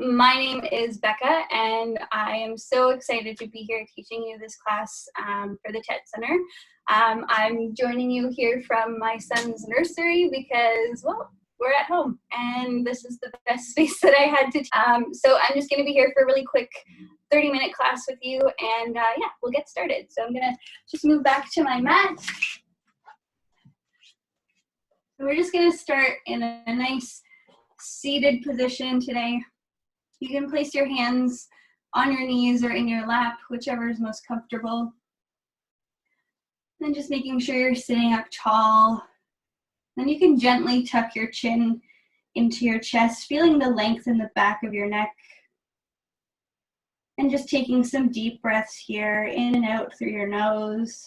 My name is Becca, and I am so excited to be here teaching you this class for the TED Center. I'm joining you here from my son's nursery because, well, we're at home, and this is the best space that I had to. So I'm just going to be here for a really quick 30-minute class with you, and yeah, we'll get started. So I'm going to just move back to my mat. So we're just going to start in a nice seated position today. You can place your hands on your knees or in your lap, whichever is most comfortable. And just making sure you're sitting up tall. Then you can gently tuck your chin into your chest, feeling the length in the back of your neck. And just taking some deep breaths here, in and out through your nose.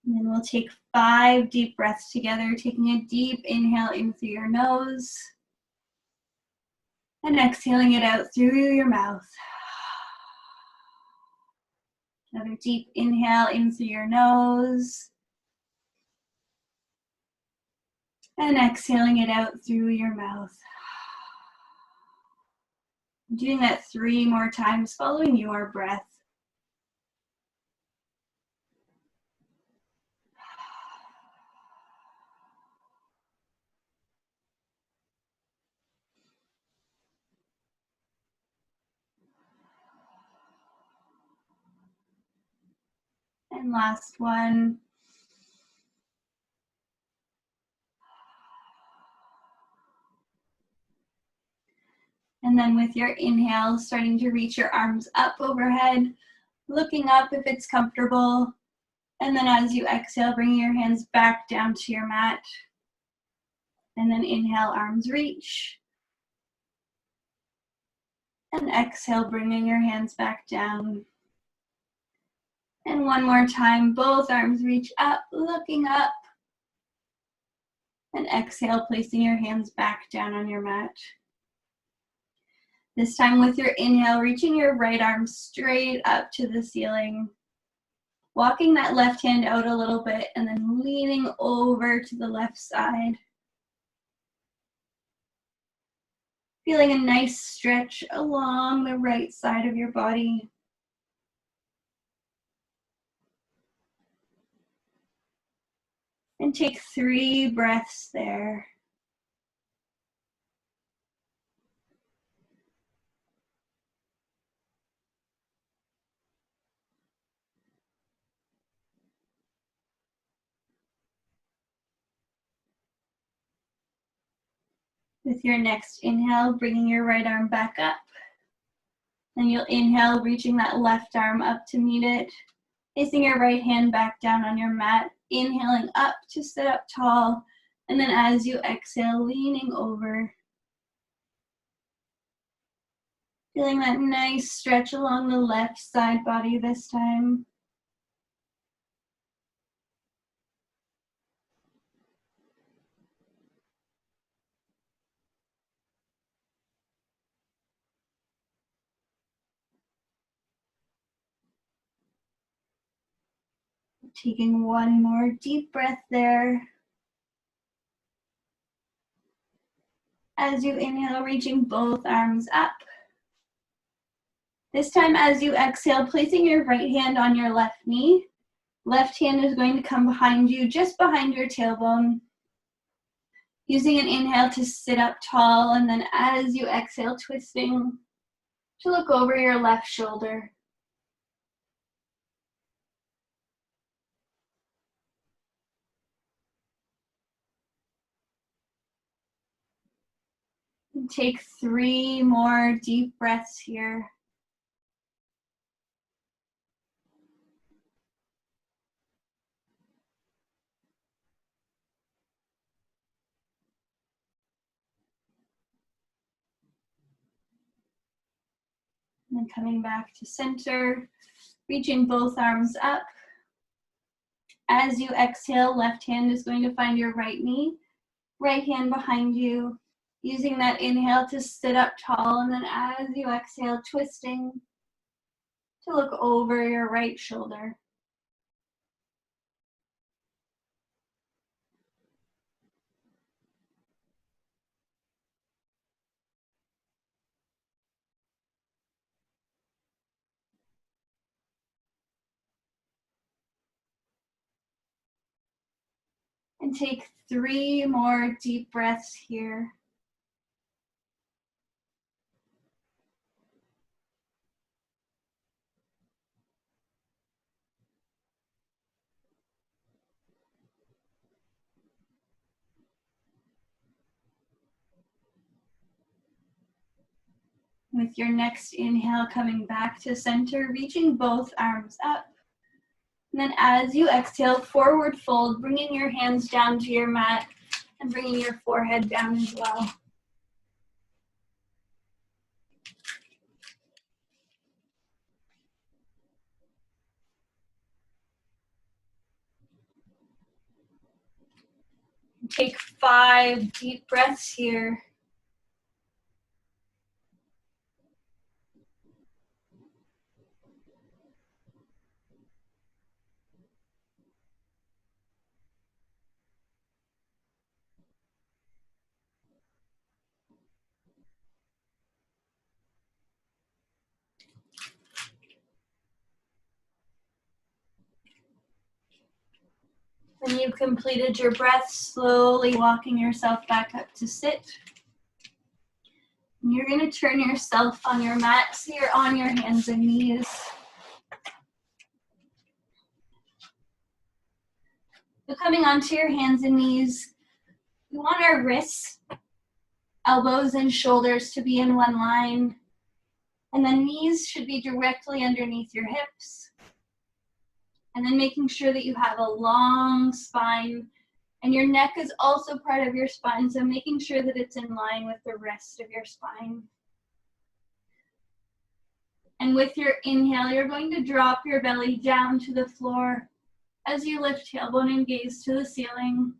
And then we'll take 5 deep breaths together, taking a deep inhale in through your nose and exhaling it out through your mouth. Another deep inhale in through your nose and exhaling it out through your mouth. Doing that 3 more times, following your breath. And last one. And then with your inhale, starting to reach your arms up overhead, looking up if it's comfortable. And then as you exhale, bringing your hands back down to your mat. And then inhale, arms reach. And exhale, bringing your hands back down. And one more time, both arms reach up, looking up. And exhale, placing your hands back down on your mat. This time with your inhale, reaching your right arm straight up to the ceiling. Walking that left hand out a little bit and then leaning over to the left side. Feeling a nice stretch along the right side of your body. And take 3 breaths there. With your next inhale, bringing your right arm back up. Then you'll inhale, reaching that left arm up to meet it. Placing your right hand back down on your mat. Inhaling up to sit up tall. And then as you exhale, leaning over. Feeling that nice stretch along the left side body this time. Taking one more deep breath there. As you inhale, reaching both arms up. This time as you exhale, placing your right hand on your left knee. Left hand is going to come behind you, just behind your tailbone. Using an inhale to sit up tall, and then as you exhale, twisting to look over your left shoulder. And take 3 more deep breaths here. And then coming back to center, reaching both arms up. As you exhale, left hand is going to find your right knee, right hand behind you. Using that inhale to sit up tall, and then as you exhale, twisting to look over your right shoulder. And take 3 more deep breaths here. With your next inhale, coming back to center, reaching both arms up. And then as you exhale, forward fold, bringing your hands down to your mat and bringing your forehead down as well. Take 5 deep breaths here. When you've completed your breath, slowly walking yourself back up to sit. And you're going to turn yourself on your mat so you're on your hands and knees. So coming onto your hands and knees, we want our wrists, elbows, and shoulders to be in one line. And the knees should be directly underneath your hips. And then making sure that you have a long spine. And your neck is also part of your spine, so making sure that it's in line with the rest of your spine. And with your inhale, you're going to drop your belly down to the floor as you lift tailbone and gaze to the ceiling.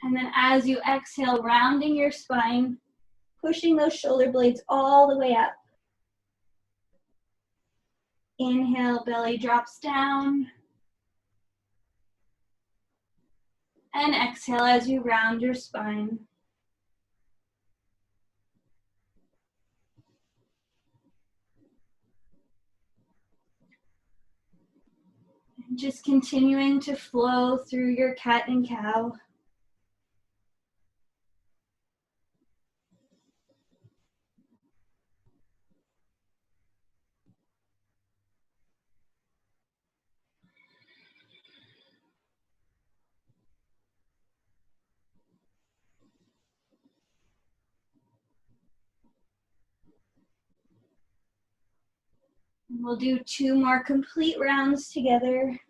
And then as you exhale, rounding your spine, pushing those shoulder blades all the way up. Inhale, belly drops down. And exhale as you round your spine. And just continuing to flow through your cat and cow. We'll do 2 more complete rounds together.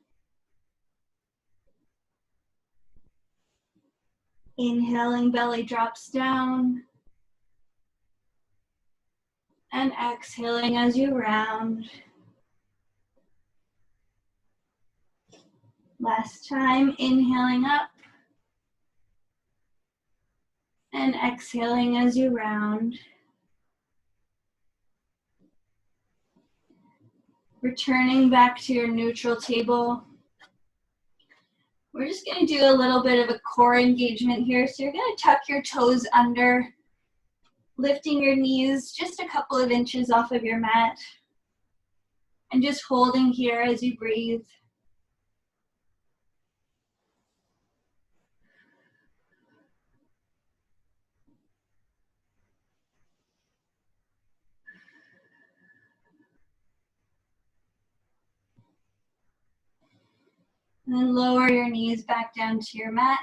Inhaling, belly drops down. And exhaling as you round. Last time, inhaling up. And exhaling as you round. Returning back to your neutral table. We're just going to do a little bit of a core engagement here. So you're going to tuck your toes under, lifting your knees just a couple of inches off of your mat. And just holding here as you breathe. And then lower your knees back down to your mat.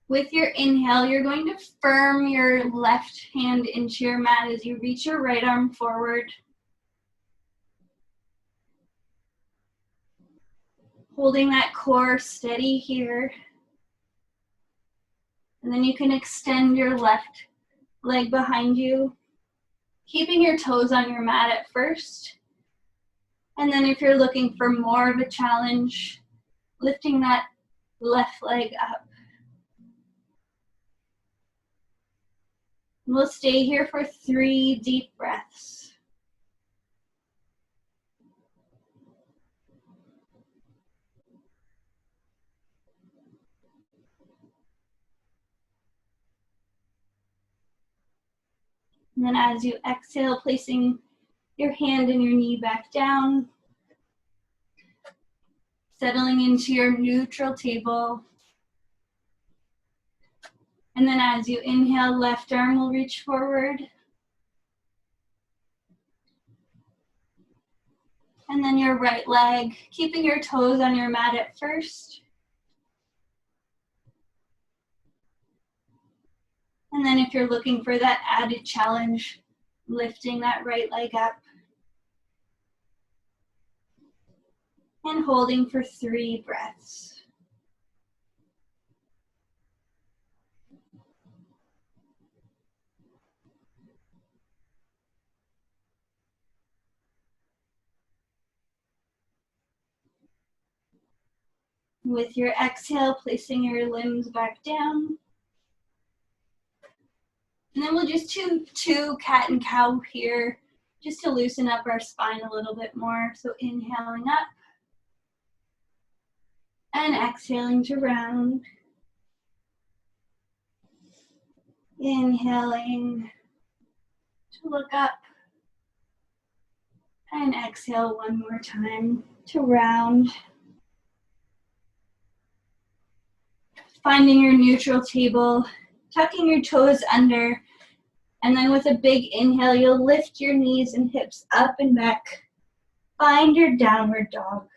With your inhale, you're going to firm your left hand into your mat as you reach your right arm forward. Holding that core steady here. And then you can extend your left leg behind you, keeping your toes on your mat at first. And then if you're looking for more of a challenge, lifting that left leg up. We'll stay here for 3 deep breaths. And then as you exhale, placing your hand and your knee back down, settling into your neutral table. And then as you inhale, left arm will reach forward. And then your right leg, keeping your toes on your mat at first. And then if you're looking for that added challenge, lifting that right leg up. And holding for 3 breaths. With your exhale, placing your limbs back down. And then we'll just do 2 cat and cow here, just to loosen up our spine a little bit more. So inhaling up. And exhaling to round. Inhaling to look up. And exhale one more time to round. Finding your neutral table, tucking your toes under, and then with a big inhale, you'll lift your knees and hips up and back. Find your downward dog.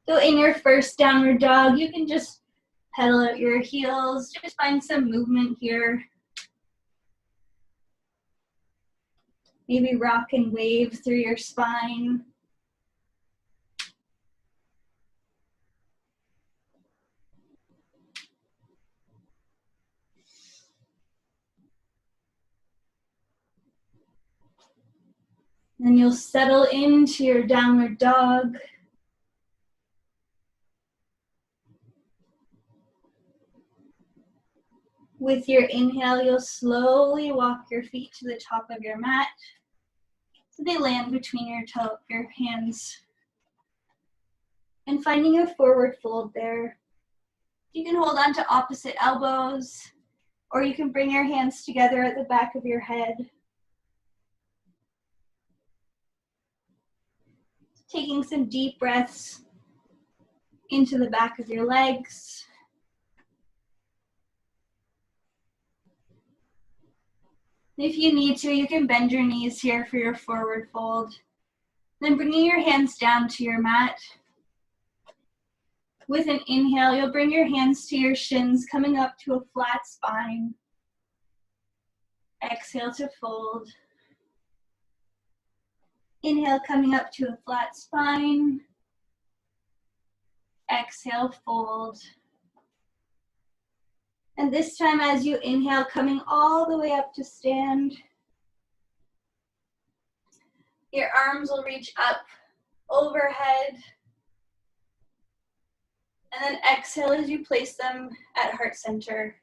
So in your first downward dog, you can just pedal out your heels, just find some movement here. Maybe rock and wave through your spine. Then you'll settle into your downward dog. With your inhale, you'll slowly walk your feet to the top of your mat. So they land between your hands. And finding a forward fold there. You can hold on to opposite elbows, or you can bring your hands together at the back of your head. Taking some deep breaths into the back of your legs. If you need to, you can bend your knees here for your forward fold. Then bringing your hands down to your mat. With an inhale, you'll bring your hands to your shins, coming up to a flat spine. Exhale to fold. Inhale, coming up to a flat spine. Exhale, fold. And this time as you inhale, coming all the way up to stand. Your arms will reach up overhead. And then exhale as you place them at heart center.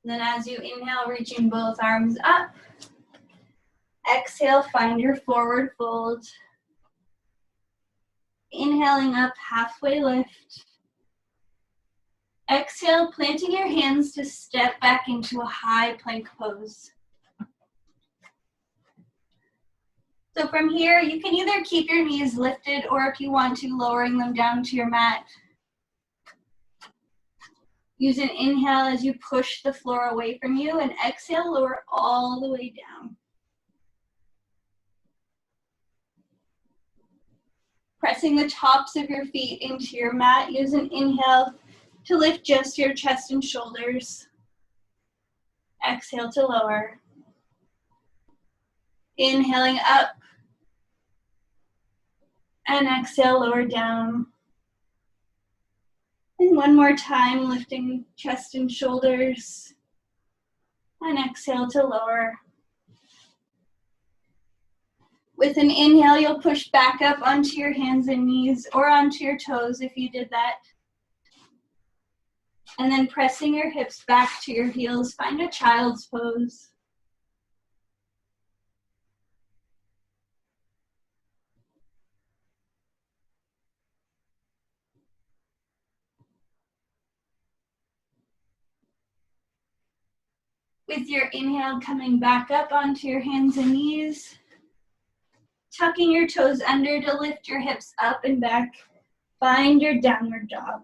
And then as you inhale, reaching both arms up. Exhale, find your forward fold. Inhaling up, halfway lift. Exhale, planting your hands to step back into a high plank pose. So from here, you can either keep your knees lifted, or if you want to, lowering them down to your mat. Use an inhale as you push the floor away from you, and exhale, lower all the way down. Pressing the tops of your feet into your mat, use an inhale to lift just your chest and shoulders. Exhale to lower. Inhaling up. And exhale, lower down. And one more time, lifting chest and shoulders. And exhale to lower. With an inhale, you'll push back up onto your hands and knees or onto your toes if you did that. And then pressing your hips back to your heels, find a child's pose. With your inhale, coming back up onto your hands and knees, tucking your toes under to lift your hips up and back. Find your downward dog.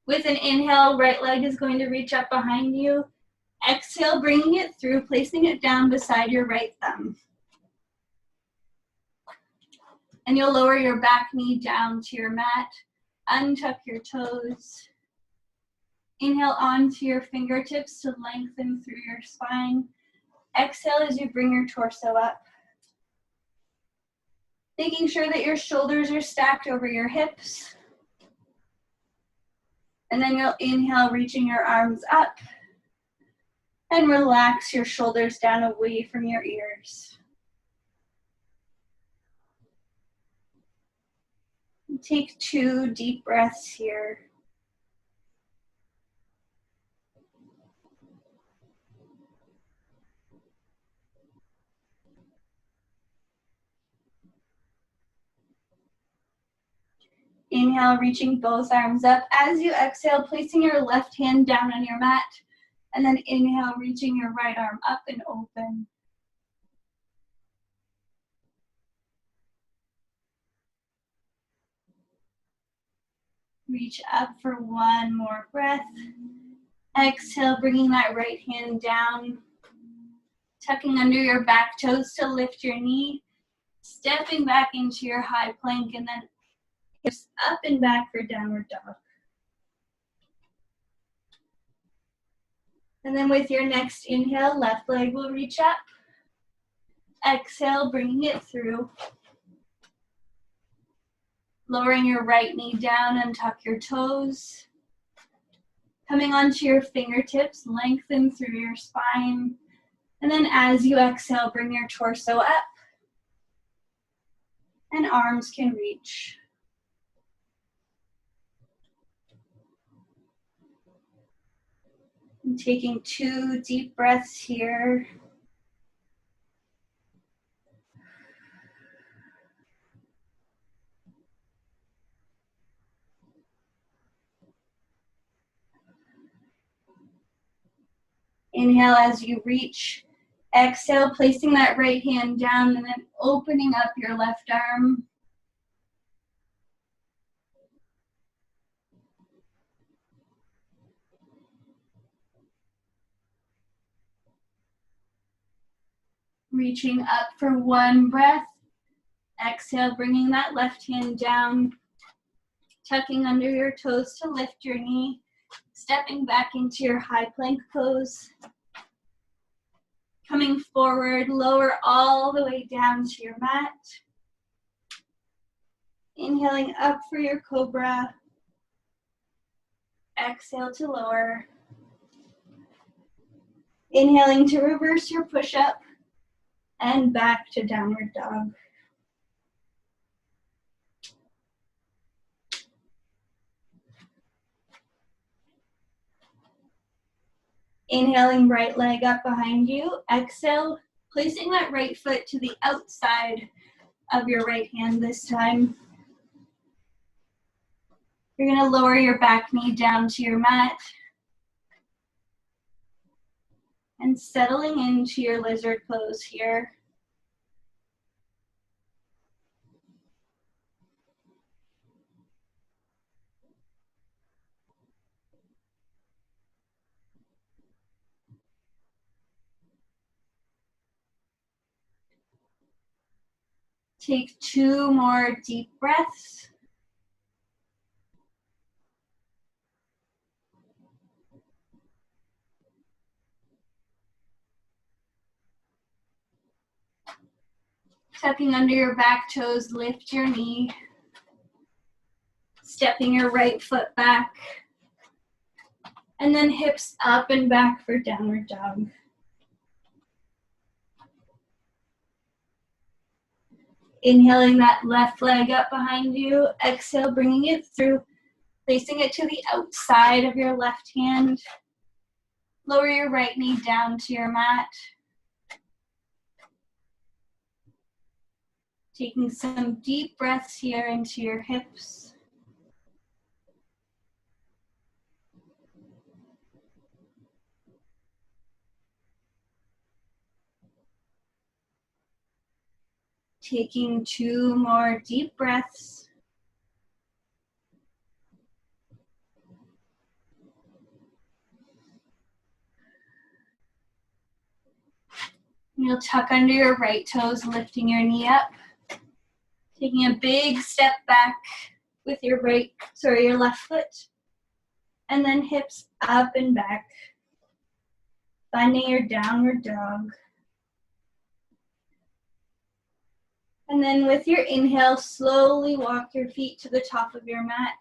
With an inhale, right leg is going to reach up behind you. Exhale, bringing it through, placing it down beside your right thumb. And you'll lower your back knee down to your mat. Untuck your toes. Inhale onto your fingertips to lengthen through your spine. Exhale as you bring your torso up. Making sure that your shoulders are stacked over your hips. And then you'll inhale, reaching your arms up. And relax your shoulders down away from your ears. Take 2 deep breaths here. Inhale, reaching both arms up. As you exhale, placing your left hand down on your mat. And then inhale, reaching your right arm up and open. Reach up for 1 more breath. Exhale, bringing that right hand down. Tucking under your back toes to lift your knee. Stepping back into your high plank and then hips up and back for downward dog. And then with your next inhale, left leg will reach up. Exhale, bringing it through. Lowering your right knee down and tuck your toes. Coming onto your fingertips, lengthen through your spine. And then as you exhale, bring your torso up. And arms can reach. And taking 2 deep breaths here. Inhale as you reach. Exhale, placing that right hand down and then opening up your left arm. Reaching up for 1 breath. Exhale, bringing that left hand down. Tucking under your toes to lift your knee. Stepping back into your high plank pose. Coming forward, lower all the way down to your mat. Inhaling up for your cobra. Exhale to lower. Inhaling to reverse your push-up. And back to downward dog. Inhaling, right leg up behind you. Exhale, placing that right foot to the outside of your right hand this time. You're going to lower your back knee down to your mat. And settling into your lizard pose here. Take 2 more deep breaths. Tucking under your back toes, lift your knee. Stepping your right foot back. And then hips up and back for downward dog. Inhaling that left leg up behind you. Exhale, bringing it through, placing it to the outside of your left hand. Lower your right knee down to your mat. Taking some deep breaths here into your hips. Taking 2 more deep breaths. You'll tuck under your right toes, lifting your knee up. Taking a big step back with your left foot. And then hips up and back. Finding your downward dog. And then with your inhale, slowly walk your feet to the top of your mat.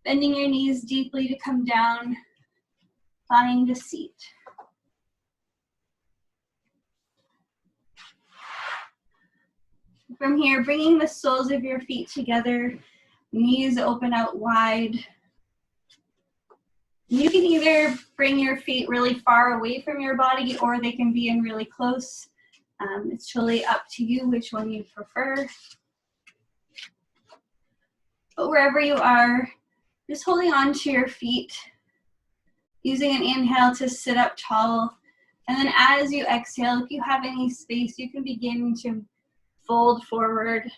Bending your knees deeply to come down. Find a seat. From here, bringing the soles of your feet together, knees open out wide. You can either bring your feet really far away from your body or they can be in really close. It's totally up to you which one you prefer. But wherever you are, just holding on to your feet, using an inhale to sit up tall. And then as you exhale, if you have any space, you can begin to fold forward.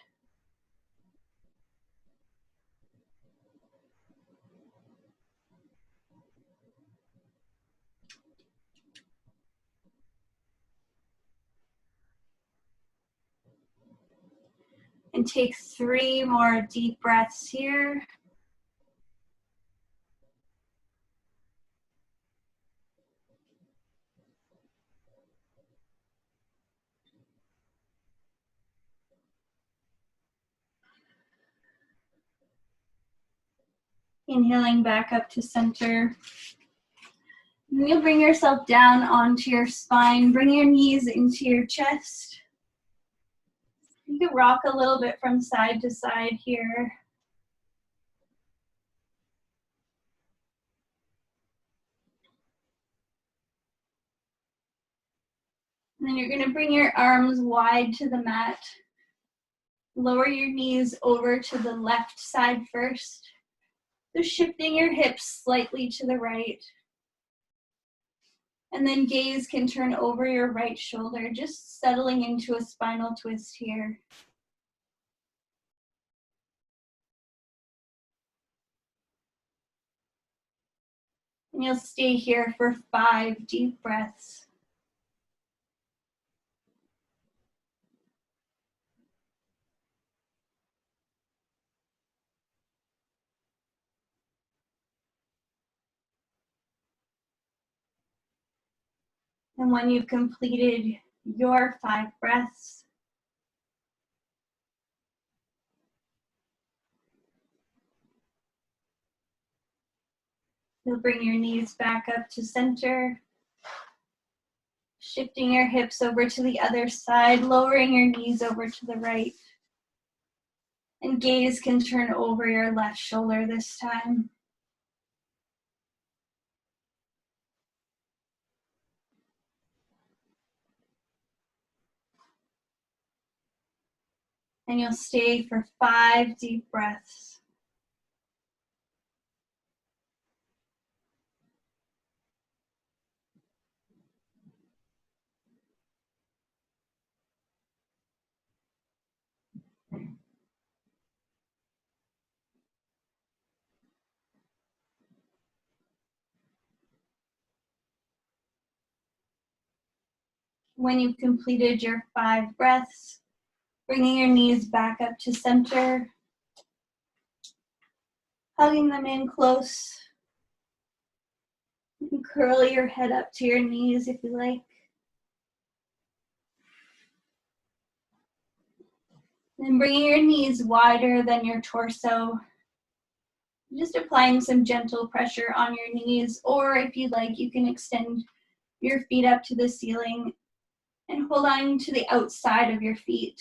And take 3 more deep breaths here. Inhaling back up to center. And you'll bring yourself down onto your spine. Bring your knees into your chest. You can rock a little bit from side to side here. And then you're going to bring your arms wide to the mat. Lower your knees over to the left side first. So shifting your hips slightly to the right. And then gaze can turn over your right shoulder, just settling into a spinal twist here. And you'll stay here for 5 deep breaths. And when you've completed your 5 breaths, you'll bring your knees back up to center, shifting your hips over to the other side, lowering your knees over to the right. And gaze can turn over your left shoulder this time. And you'll stay for 5 deep breaths. When you've completed your 5 breaths, bringing your knees back up to center, hugging them in close. You can curl your head up to your knees if you like. Then bringing your knees wider than your torso. Just applying some gentle pressure on your knees, or if you like, you can extend your feet up to the ceiling and hold on to the outside of your feet.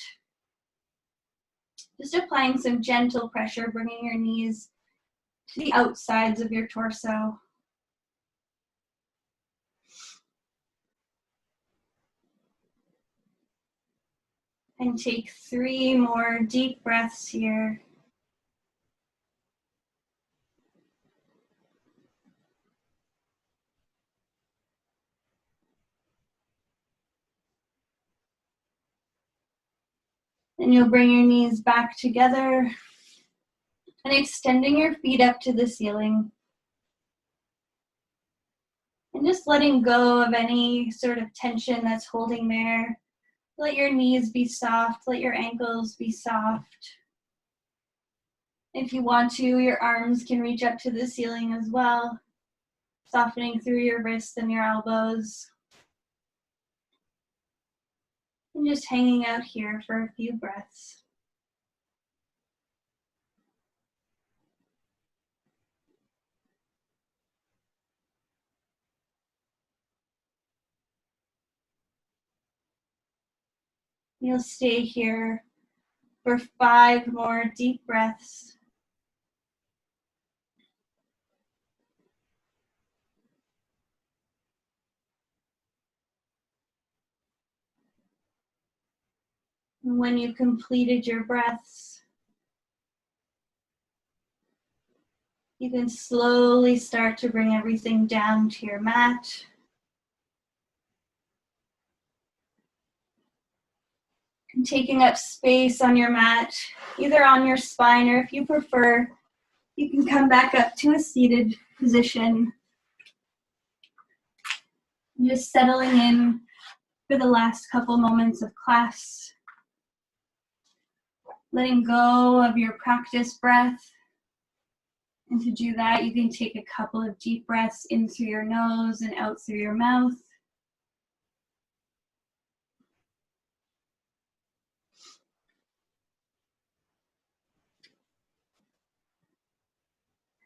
Just applying some gentle pressure, bringing your knees to the outsides of your torso. And take 3 more deep breaths here. And you'll bring your knees back together and extending your feet up to the ceiling. And just letting go of any sort of tension that's holding there. Let your knees be soft, let your ankles be soft. If you want to, your arms can reach up to the ceiling as well, softening through your wrists and your elbows. And just hanging out here for a few breaths. You'll stay here for 5 more deep breaths. And when you've completed your breaths, you can slowly start to bring everything down to your mat. And taking up space on your mat, either on your spine or if you prefer, you can come back up to a seated position. Just settling in for the last couple moments of class. Letting go of your practice breath. And to do that, you can take a couple of deep breaths in through your nose and out through your mouth.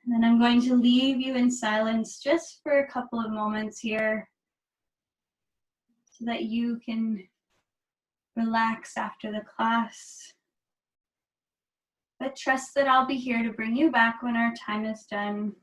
And then I'm going to leave you in silence just for a couple of moments here so that you can relax after the class. But trust that I'll be here to bring you back when our time is done.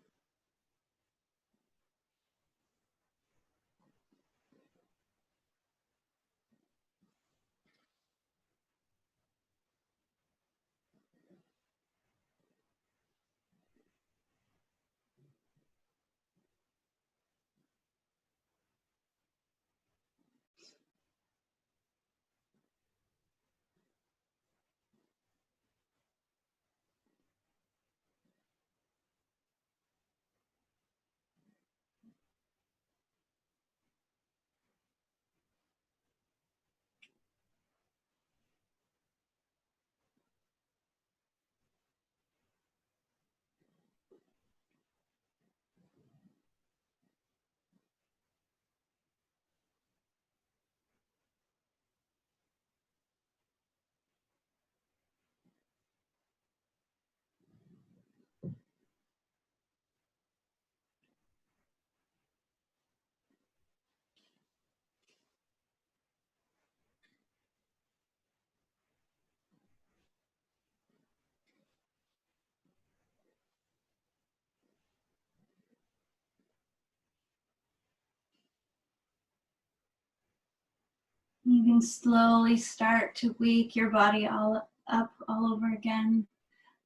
You can slowly start to wake your body all up all over again,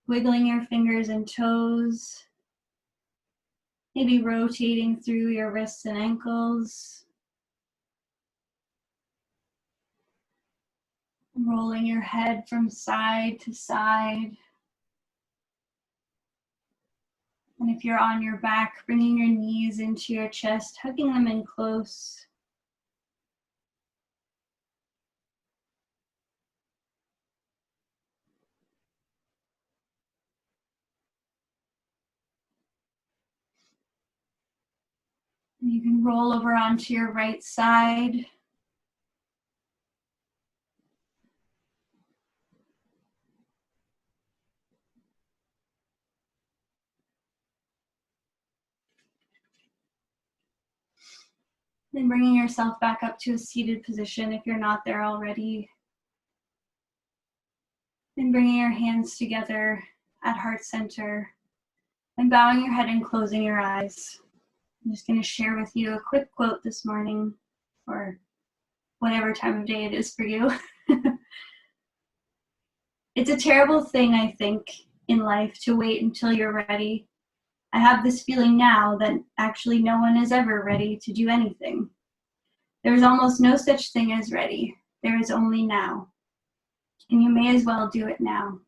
wiggling your fingers and toes, maybe rotating through your wrists and ankles, rolling your head from side to side. And if you're on your back, bringing your knees into your chest, hugging them in close. And you can roll over onto your right side. Then bringing yourself back up to a seated position if you're not there already. And bringing your hands together at heart center and bowing your head and closing your eyes. I'm just going to share with you a quick quote this morning, or whatever time of day it is for you. It's a terrible thing, I think, in life to wait until you're ready. I have this feeling now that actually no one is ever ready to do anything. There is almost no such thing as ready. There is only now. And you may as well do it now.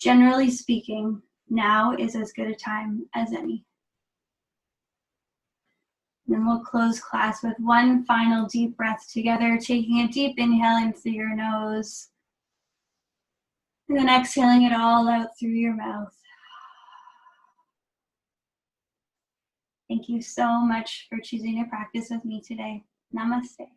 Generally speaking, now is as good a time as any. Then we'll close class with one final deep breath together, taking a deep inhale in through your nose, and then exhaling it all out through your mouth. Thank you so much for choosing to practice with me today. Namaste.